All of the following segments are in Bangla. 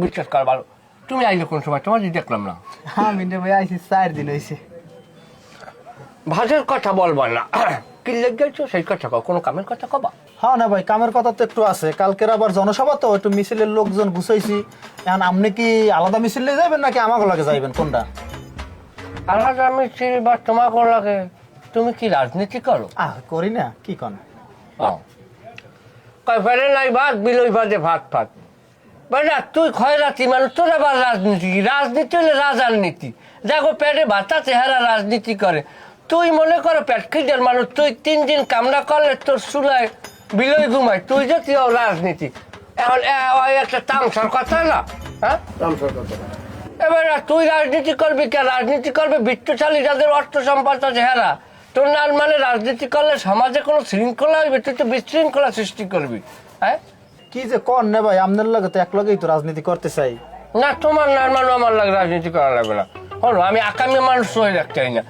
বিশ্বাস কর ভালো। তুমি আইলে কোন সময়? তোমার দেখলাম না। আমি রে ভাই আইছি 4 দিন হইছে। ভাজের কথা বলবা না, কি লেগেছো সেই কথা কও, কোনো কামের কথা কবা। হ্যাঁ না ভাই, কামের কথা তো একটু আছে। কালকের আবার জনসভা তো, একটু মিছিলের লোকজন গুছাইছি। এখন আপনি কি আলাদা মিছিলে যাবেন নাকি আমাকে লাগে যাইবেন, কোনটা? আলাদা মিছিল বা তোমাকে লাগে? তুমি কি রাজনীতি করো? করি না, কি কোন? কয় ফেরে নাই ভাত বিলই বাদে ভাত ফাত। বেটা তুই খয়রাতি মানুষ, তোর আবার রাজনীতি? রাজনীতি হলে রাজার নীতি। দেখো পেটে ভাতা চেহারা রাজনীতি করে। তুই মনে করো পেট খিদের মানুষ, তুই 3 দিন কামনা করলে তোর চুলায় বিলই ঘুমায়, তুই যে তুই রাজনীতি। এখন ওই একটা তামসার কথা না, হ্যাঁ? এবার তুই রাজনীতি করবি কে? রাজনীতি করবে বিত্তশালী যাদের অর্থ সম্পদ আছে হেরা। তোর না মানে রাজনীতি করলে সমাজে কোনো শৃঙ্খলা হইবে, তুই তো বিশৃঙ্খলা সৃষ্টি করবি। হ্যাঁ কি যে কর না ভাই, আপনার লাগে তো এক লগেই তো রাজনীতি করতে চাই। না, তোমার না মানে আমার লাগে রাজনীতি করা লাগবে না। হলো আমি আগামী মানুষ হয়ে রাখতে চাই না।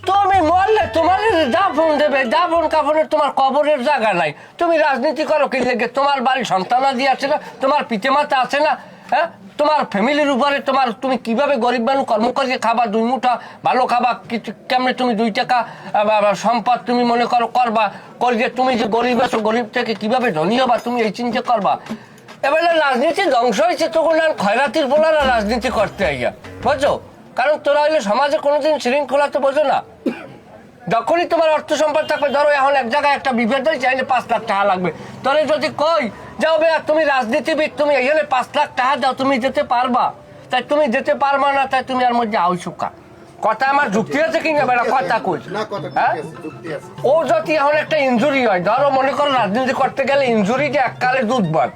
তুমি মরলে তোমার দাফন দেবে, দাফন কাফনে তোমার কবরের জায়গা নাই। তুমি রাজনীতি করো কি লেগে? তোমার বাড়ি সন্তানাদি আছে না? তোমার পিতামাতা আছে না? হ্যাঁ, তোমার ফ্যামিলির উপরে তোমার, তুমি কিভাবে গরিব মানুষ কর্ম করিয়ে খাবা, 2 মুঠা ভালো খাবা, কিছু কেমনে তুমি 2 টাকা সম্পদ তুমি মনে করো করবা, করিয়ে তুমি যে গরিব আছো, গরিব থেকে কিভাবে ধনী হবা, তুমি এই চিন্তা করবা। এবারে রাজনীতি ধ্বংস হয়েছে, তখন আর খয়রাতির বলারা রাজনীতি করতে আইয়া, বুঝছো? কারণ তোরা হইলে সমাজে কোনোদিন শৃঙ্খলা তো বোঝো না। যখনই তোমার অর্থ সম্পদ থাকবে, ধরো এখন এক জায়গায় একটা বিভেদ চাইলে 5 লাখ টাকা লাগবে, তোরে যদি কই যাও ভাইয়া তুমি রাজনীতিবিদ, তুমি এখানে 5 লাখ টাকা দাও, তুমি যেতে পারবা? তাই তুমি যেতে পারবা না, তাই তুমি আর মধ্যে আউসুকা কথা। আমার যুক্তি আছে কিনা বেড়া? কথা কই, হ্যাঁ? ও যদি এখন একটা ইনজুরি হয়, ধরো মনে করো রাজনীতি করতে গেলে ইনজুরিটা এককালে দুধ বাদ,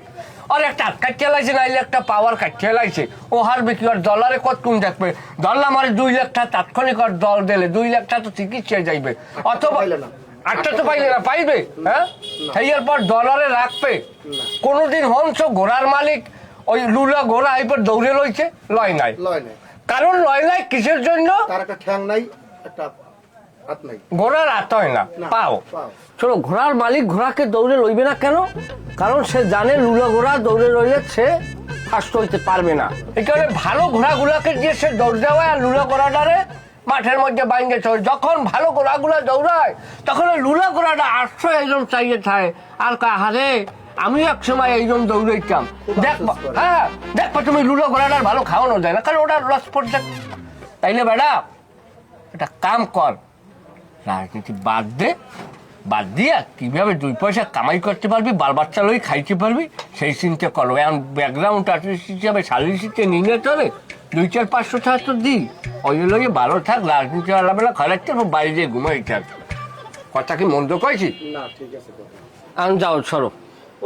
আর একটা হাত কাটতে লাইছে, নাইলে একটা পাওয়ার কাটতে লাইছে, ও হারবে কি? আর ডলারে কত কোন দেখবে? ডলার আমার 2 লাখ টাকা তাৎক্ষণিক আর দল দিলে 2 লাখ টাকা তো চিকিৎসা যাইবে, অথবা 8টা তো পাইলে না, পাইবে? হ্যাঁ, সেইয়ার পর ডলারে রাখবে। কোনোদিন হংস ঘোড়ার মালিক ওই লুলা ঘোড়া এরপর দৌড়ে লইছে? লয় নাই। কারণ লয় নাই কিসের জন্য? তার একটা ঠ্যাং নাই, একটা হাত নাই। ঘোড়ার হাত হয় না, পাও। চলো, ঘোড়ার মালিক ঘোড়াকে দৌড়ে লইবে না কেন? কারণ সে জানে লুলা ঘোড়া দৌড়ে লইলে সে ফার্স্ট হইতে পারবে না। এই কারণে ভালো ঘোড়াগুলাকে দিয়ে সে দৌড় দেওয়ায়, আর লুলা ঘোড়াটারে মাঠের মধ্যে বাইঙ্গে চলে। যখন ভালো ঘোড়াগুলা দৌড়ায়, তখন ওই লুলা ঘোড়াটা 800 একজন চাইয়ে থাকে, আর হারে আমি এক সময় এইরকম দৌড়াইতাম। দেখবা, হ্যাঁ দেখবা তুমি লুলা ঘোড়াটার ভালো খাওয়ানো যায় না, কারণ ওটা লস পড়ে। তাইলে বেড়া এটা কাম কর, রাজনীতি বাদ দে, বাদ দিয়া কিভাবে 2 পয়সা কামাই করতে পারবি, বাল বাচ্চা লই খাইতে পারবি, সেই চিন্তা করো। এখন ব্যাকগ্রাউন্ড আর্টিস্ট হিসাবে সালিসিতে নিলে চলে, 200-500 টাকা তো দিই, ওই লইয়ে ভালো থাক, রাজনীতি আলাবেলা খারাচ্ছে, বাইরে যেয়ে ঘুমাই থাক। কথা কি মন্দ কয়েছি? না, ঠিক আছে। আন যাও, সরো।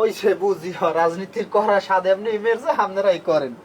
ওই সে বুঝি রাজনীতির করা স্বাদ এমনি মেরছে, আপনারাই করেন।